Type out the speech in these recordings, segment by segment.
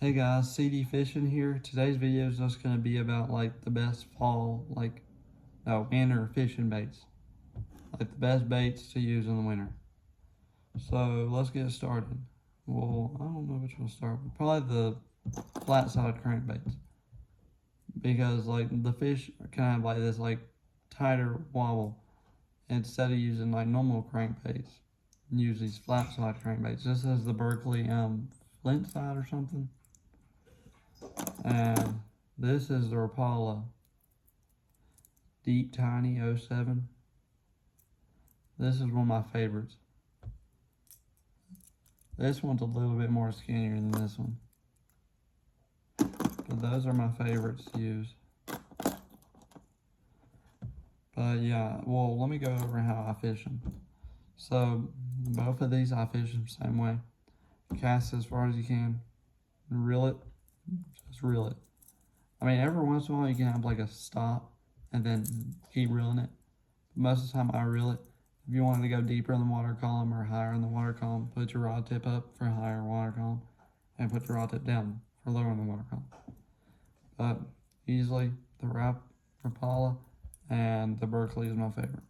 Hey guys, CD Fishing here. Today's video is just going to be about like the best fall, winter fishing baits. Like the best baits to use in the winter. So let's get started. Well, I don't know which one to start with. Probably the flat side crankbaits. Because like the fish can have like this like tighter wobble instead of using like normal crankbaits. Use these flat side crankbaits. This is the Berkley Flint side or something. And this is the Rapala Deep Tiny 07. This is one of my favorites. This one's a little bit more skinnier than this one. But those are my favorites to use. But yeah, well, let me go over how I fish them. So both of these I fish them the same way. Cast as far as you can. Reel it. Just reel it. I mean, every once in a while you can have like a stop and then keep reeling it. But most of the time I reel it. If you wanted to go deeper in the water column or higher in the water column, put your rod tip up for higher water column and put your rod tip down for lower in the water column. But easily the Rapala and the Berkley is my favorite.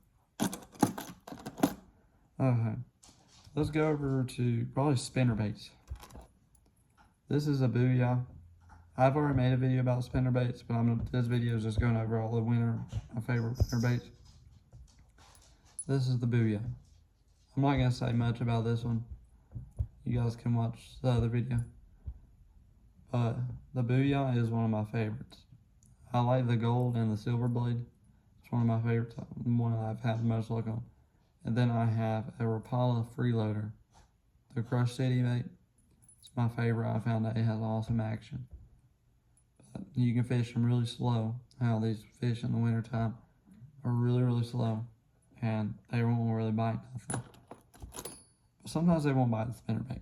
Okay, let's go over to probably spinner baits. This is a Booyah. I've already made a video about spinner baits, but this video is just going over all the my favorite winter baits. This is the Booyah. I'm not going to say much about this one. You guys can watch the other video. But the Booyah is one of my favorites. I like the gold and the silver blade. It's one of my favorites, one I've had the most luck on. And then I have a Rapala freeloader. The Crush City bait. It's my favorite. I found that it has awesome action. But you can fish them really slow. How these fish in the wintertime are really, really slow. And they won't really bite nothing. But sometimes they won't bite the spinnerbait.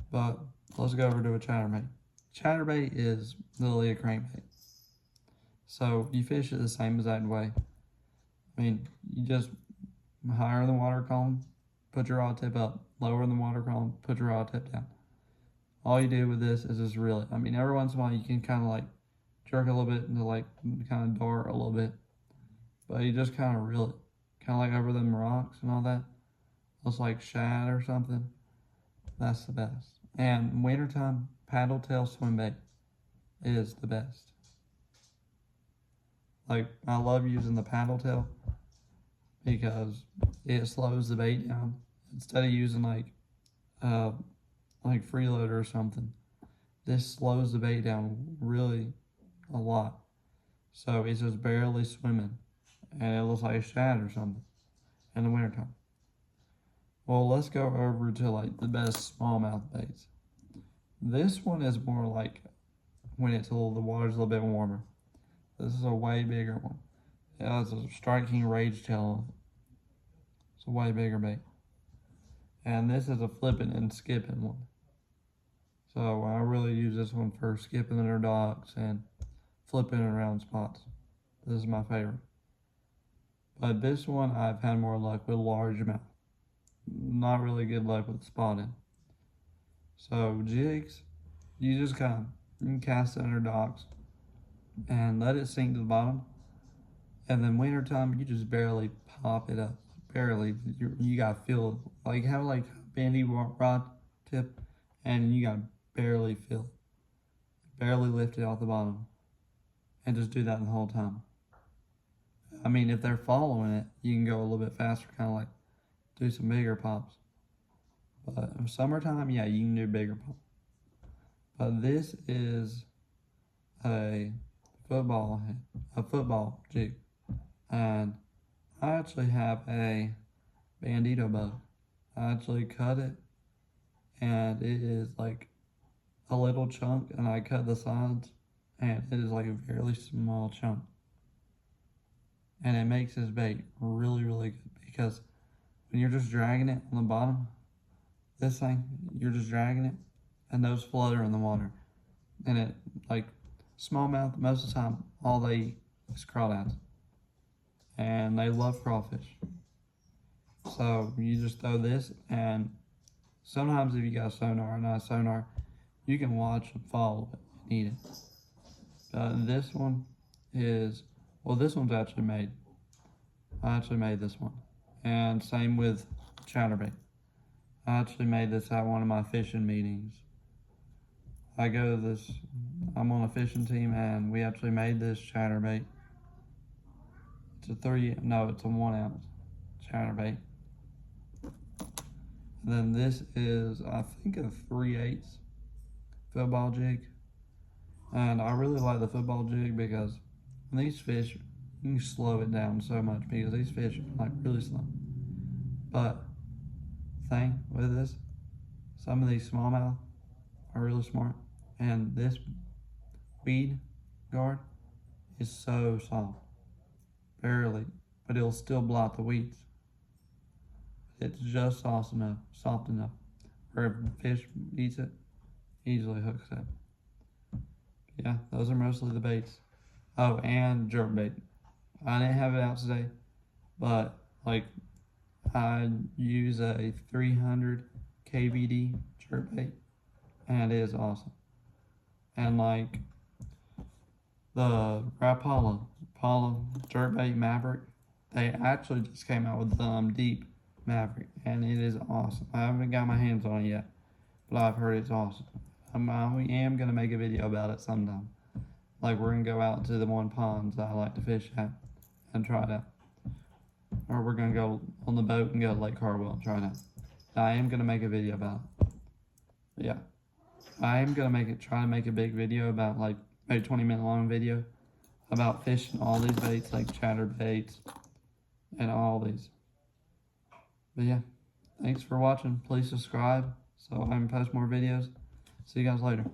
But let's go over to a chatterbait. Chatterbait is literally a crankbait. So you fish it the same exact way. I mean, you just higher in the water column, put your rod tip up. Lower in the water column, put your rod tip down. All you do with this is just reel it. I mean, every once in a while you can kind of like jerk a little bit into like kind of dart a little bit. But you just kind of reel it. Kind of like over them rocks and all that. Looks like shad or something. That's the best. And wintertime, paddle tail swim bait is the best. Like, I love using the paddle tail because it slows the bait down. Instead of using like freeloader or something, this slows the bait down really a lot. So it's just barely swimming. And it looks like a shad or something in the wintertime. Well, let's go over to like the best smallmouth baits. This one is more like when the water's a little bit warmer. This is a way bigger one. It has a striking rage tail. It's a way bigger bait. And this is a flipping and skipping one. So I really use this one for skipping under docks and flipping around spots. This is my favorite. But this one I've had more luck with largemouth. Not really good luck with spotting. So jigs, you just kind of cast it under docks and let it sink to the bottom. And then wintertime, you just barely pop it up. Barely. You got to feel it. Like have like a bendy rod tip and you got to barely feel it. Barely lift it off the bottom. And just do that the whole time. I mean, if they're following it, you can go a little bit faster, kind of like do some bigger pops. But in summertime, yeah, you can do bigger pops. But this is a football jig. And I actually have a bandito bug. I actually cut it, and it is like a little chunk, and I cut the sides, and it is like a very small chunk. And it makes this bait really, really good because when you're just dragging it on the bottom, this thing, you're just dragging it, and those flutter in the water. And it, like, smallmouth, most of the time, all they eat is crawdads. And they love crawfish. So you just throw this, and sometimes if you got sonar, not sonar, you can watch and follow it and eat it. This one is, well, this one's actually made. I actually made this one. And same with chatterbait. I actually made this at one of my fishing meetings. I'm on a fishing team and we actually made this chatterbait. It's a 1 ounce chatterbait. And then this is, I think, a 3/8 football jig. And I really like the football jig because these fish, you can slow it down so much because these fish are like really slow. But thing with this, some of these smallmouth are really smart, and this weed guard is so soft, barely, but it'll still blot the weeds. It's just soft enough, where if the fish eats it, easily hooks it. Yeah, those are mostly the baits. Oh, and jerkbait. I didn't have it out today, but like I use a 300 KVD jerkbait, and it is awesome. And like the Rapala jerkbait Maverick, they actually just came out with the Deep Maverick, and it is awesome. I haven't got my hands on it yet, but I've heard it's awesome. I am gonna make a video about it sometime. Like we're gonna go out to the one ponds I like to fish at and try it out. Or we're gonna go on the boat and go to Lake Carwell and try it out. I am gonna make a video about it. But yeah, I am gonna try to make a big video about like maybe 20-minute long video about fishing all these baits like chatterbaits and all these. But yeah, thanks for watching. Please subscribe so I can post more videos. See you guys later.